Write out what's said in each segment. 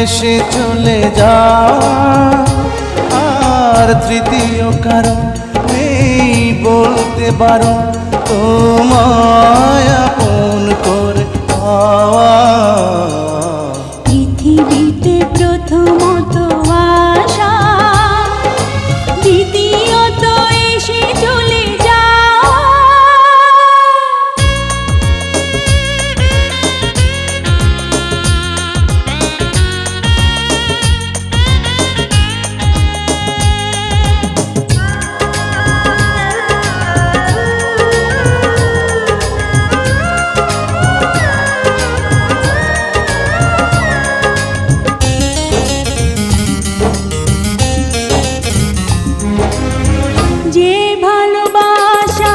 এসে চলে যাওয়া, আর তৃতীয় কারণ নেই বলতে পারো তোমায় আপন করে পাওয়া। পৃথিবীতে প্রথমত আশা, দ্বিতীয়ত এসে চলে যাওয়া। যে ভালোবাসা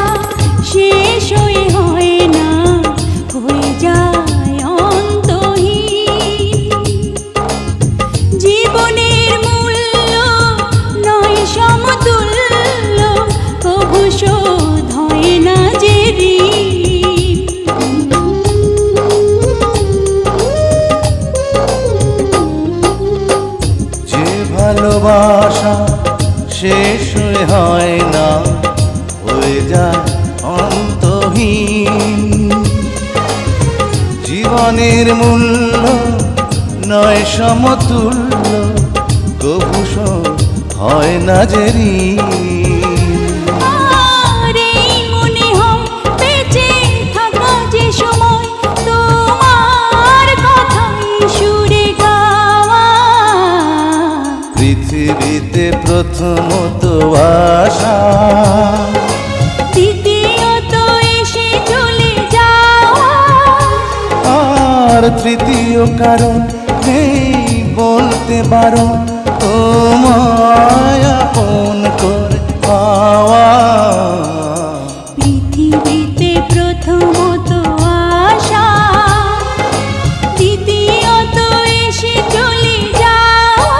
শেষ হয়ে হয় না, হয়ে যায় অন্তহীন। জীবনের মূল্য নয় সমতুল্য, কভু শোধ হয় না যে ঋণ। যে ভালোবাসা শেষ হয় না, হয়ে যায় অন্তহীন। জীবনের মূল্য নয় সমতুল্য, কভু শোধ হয় না যে ঋণ। আর এই মনে হয় বেঁচে থাকা যে সময়, তোমার কথাই সুরে গাওয়া। পৃথিবীতে প্রথমত আশা, দ্বিতীয়ত এসে চলে যাওয়া। আর তৃতীয় কারণ নেই বলতে পারো তোমায় আপন করে পাওয়া। পৃথিবীতে প্রথমত আশা, দ্বিতীয়ত এসে চলে যাওয়া।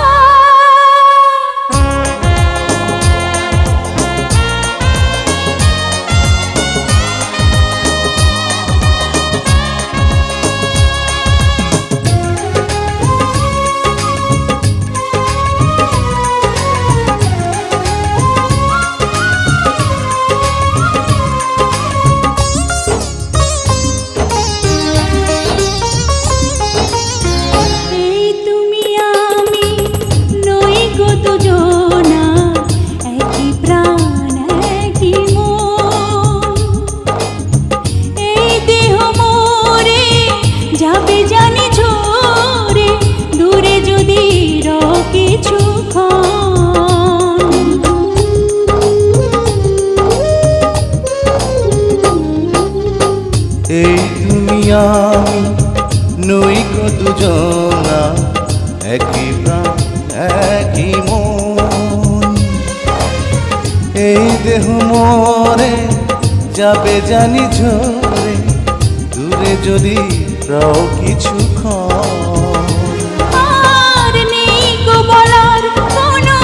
এই তুমি আমি নই গো দুজনা, একই প্রাণ একই মন। এই দেহ মোরে যাবে জানি ঝরে, দূরে যদি রও কিছুক্ষণ। এই তুমি আমি নই গো দুজনা, একই প্রাণ একই মন। এই দেহ মোরে যাবে জানি ঝরে, দূরে যদি রও কিছুক্ষণ। আর নেই গো বলার কোনো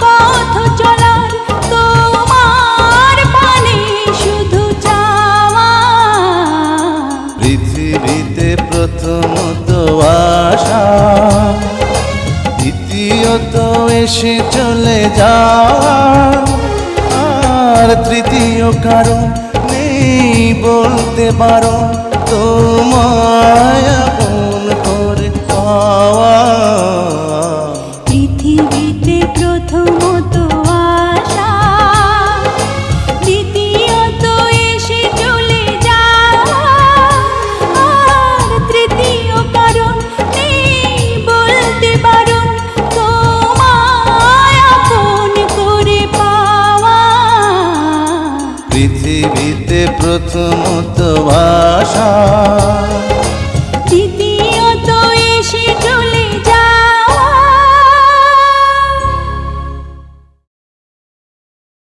পথ চলার, তোমার পানে শুধু চাওয়া। পৃথিবীতে প্রথমত আশা, দ্বিতীয়ত এসে চলে যাওয়া, আর তৃতীয় কারণ নেই বলতে পারো তোমায় আপন করে পাওয়া। পৃথিবীতে প্রথমত আশা, দ্বিতীয়ত এসে চলে যাওয়া। আর তৃতীয় কারণ নেই বলতে বারণ, তোমায় আপন করে পাওয়া। পৃথিবীতে প্রথমত আশা,